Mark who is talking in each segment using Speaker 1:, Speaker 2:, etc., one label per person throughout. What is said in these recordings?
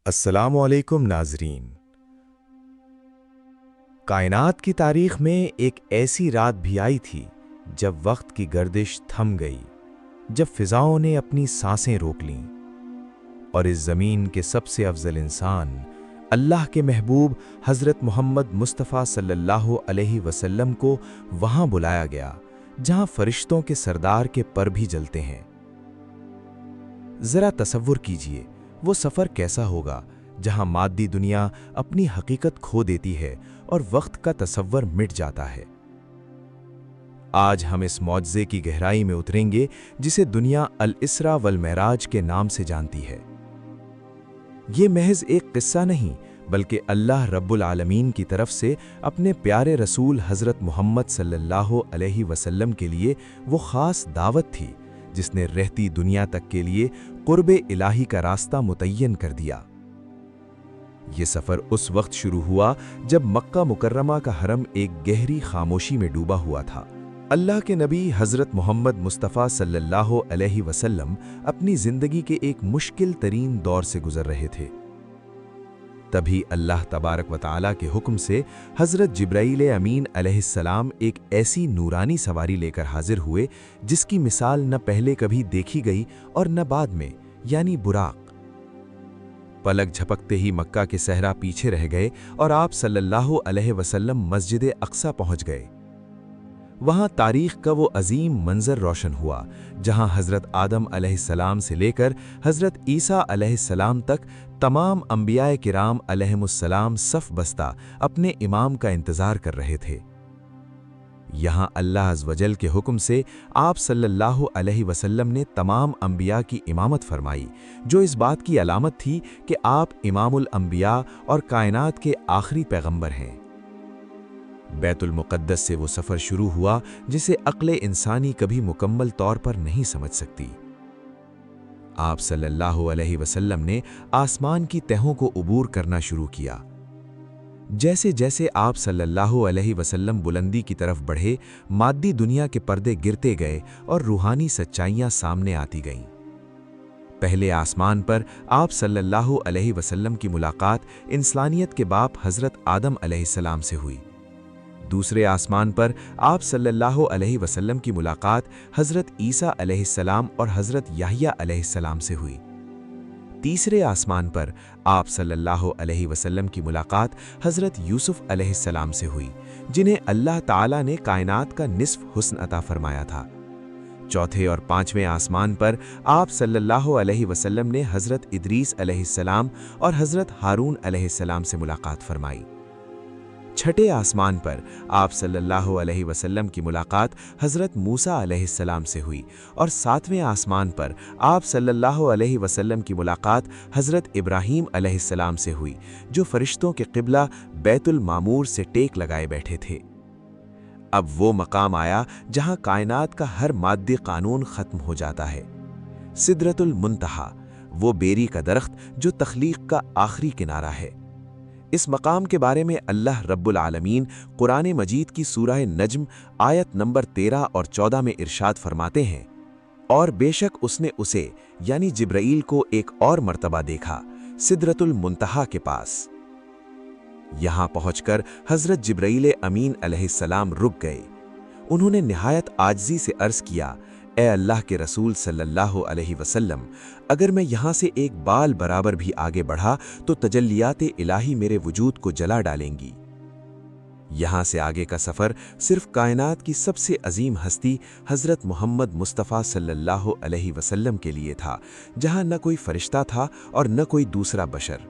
Speaker 1: السلام علیکم ناظرین۔ کائنات کی تاریخ میں ایک ایسی رات بھی آئی تھی جب وقت کی گردش تھم گئی، جب فضاؤں نے اپنی سانسیں روک لیں اور اس زمین کے سب سے افضل انسان اللہ کے محبوب حضرت محمد مصطفیٰ صلی اللہ علیہ وسلم کو وہاں بلایا گیا جہاں فرشتوں کے سردار کے پر بھی جلتے ہیں۔ ذرا تصور کیجئے وہ سفر کیسا ہوگا جہاں مادی دنیا اپنی حقیقت کھو دیتی ہے اور وقت کا تصور مٹ جاتا ہے۔ آج ہم اس معجزے کی گہرائی میں اتریں گے جسے دنیا الاسراء والمعراج کے نام سے جانتی ہے۔ یہ محض ایک قصہ نہیں بلکہ اللہ رب العالمین کی طرف سے اپنے پیارے رسول حضرت محمد صلی اللہ علیہ وسلم کے لیے وہ خاص دعوت تھی جس نے رہتی دنیا تک کے لیے قرب الہی کا راستہ متعین کر دیا۔ یہ سفر اس وقت شروع ہوا جب مکہ مکرمہ کا حرم ایک گہری خاموشی میں ڈوبا ہوا تھا۔ اللہ کے نبی حضرت محمد مصطفیٰ صلی اللہ علیہ وسلم اپنی زندگی کے ایک مشکل ترین دور سے گزر رہے تھے۔ تبھی اللہ تبارک و تعالیٰ کے حکم سے حضرت جبرائیل امین علیہ السلام ایک ایسی نورانی سواری لے کر حاضر ہوئے جس کی مثال نہ پہلے کبھی دیکھی گئی اور نہ بعد میں، یعنی براق۔ پلک جھپکتے ہی مکہ کے صحرا پیچھے رہ گئے اور آپ صلی اللہ علیہ وسلم مسجد اقصی پہنچ گئے۔ وہاں تاریخ کا وہ عظیم منظر روشن ہوا جہاں حضرت آدم علیہ السلام سے لے کر حضرت عیسیٰ علیہ السلام تک تمام انبیاء کرام علیہم السلام صف بستہ اپنے امام کا انتظار کر رہے تھے۔ یہاں اللہ عز و جل کے حکم سے آپ صلی اللہ علیہ وسلم نے تمام انبیاء کی امامت فرمائی، جو اس بات کی علامت تھی کہ آپ امام الانبیاء اور کائنات کے آخری پیغمبر ہیں۔ بیت المقدس سے وہ سفر شروع ہوا جسے عقل انسانی کبھی مکمل طور پر نہیں سمجھ سکتی۔ آپ صلی اللہ علیہ وسلم نے آسمان کی تہوں کو عبور کرنا شروع کیا۔ جیسے جیسے آپ صلی اللہ علیہ وسلم بلندی کی طرف بڑھے، مادی دنیا کے پردے گرتے گئے اور روحانی سچائیاں سامنے آتی گئیں۔ پہلے آسمان پر آپ صلی اللہ علیہ وسلم کی ملاقات انسانیت کے باپ حضرت آدم علیہ السلام سے ہوئی۔ دوسرے آسمان پر آپ صلی اللہ علیہ وسلم کی ملاقات حضرت عیسیٰ علیہ السلام اور حضرت یحییٰ علیہ السلام سے ہوئی۔ تیسرے آسمان پر آپ صلی اللہ علیہ وسلم کی ملاقات حضرت یوسف علیہ السلام سے ہوئی، جنہیں اللہ تعالیٰ نے کائنات کا نصف حسن عطا فرمایا تھا۔ چوتھے اور پانچویں آسمان پر آپ صلی اللہ علیہ وسلم نے حضرت ادریس علیہ السلام اور حضرت ہارون علیہ السلام سے ملاقات فرمائی۔ چھٹے آسمان پر آپ صلی اللہ علیہ وسلم کی ملاقات حضرت موسیٰ علیہ السلام سے ہوئی اور ساتویں آسمان پر آپ صلی اللہ علیہ وسلم کی ملاقات حضرت ابراہیم علیہ السلام سے ہوئی، جو فرشتوں کے قبلہ بیت المعمور سے ٹیک لگائے بیٹھے تھے۔ اب وہ مقام آیا جہاں کائنات کا ہر مادی قانون ختم ہو جاتا ہے۔ سدرۃ المنتہا، وہ بیری کا درخت جو تخلیق کا آخری کنارہ ہے۔ اس مقام کے بارے میں اللہ رب العالمین قرآن مجید کی سورہ نجم آیت نمبر 13 اور 14 میں ارشاد فرماتے ہیں، اور بے شک اس نے اسے یعنی جبرائیل کو ایک اور مرتبہ دیکھا سدرۃ المنتہا کے پاس۔ یہاں پہنچ کر حضرت جبرائیل امین علیہ السلام رک گئے۔ انہوں نے نہایت عاجزی سے عرض کیا، اے اللہ کے رسول صلی اللہ علیہ وسلم، اگر میں یہاں سے ایک بال برابر بھی آگے بڑھا تو تجلیات الہی میرے وجود کو جلا ڈالیں گی۔ یہاں سے آگے کا سفر صرف کائنات کی سب سے عظیم ہستی حضرت محمد مصطفیٰ صلی اللہ علیہ وسلم کے لیے تھا، جہاں نہ کوئی فرشتہ تھا اور نہ کوئی دوسرا بشر۔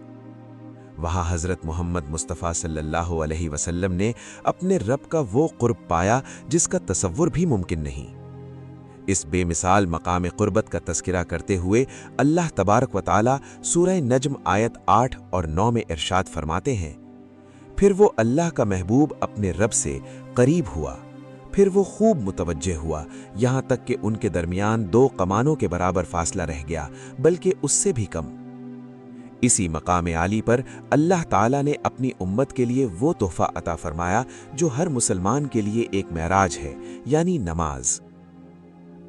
Speaker 1: وہاں حضرت محمد مصطفیٰ صلی اللہ علیہ وسلم نے اپنے رب کا وہ قرب پایا جس کا تصور بھی ممکن نہیں۔ اس بے مثال مقام قربت کا تذکرہ کرتے ہوئے اللہ تبارک و تعالیٰ سورہ نجم آیت 8 اور 9 میں ارشاد فرماتے ہیں، پھر وہ اللہ کا محبوب اپنے رب سے قریب ہوا، پھر وہ خوب متوجہ ہوا، یہاں تک کہ ان کے درمیان 2 کمانوں کے برابر فاصلہ رہ گیا، بلکہ اس سے بھی کم۔ اسی مقام عالی پر اللہ تعالیٰ نے اپنی امت کے لیے وہ تحفہ عطا فرمایا جو ہر مسلمان کے لیے ایک معراج ہے، یعنی نماز۔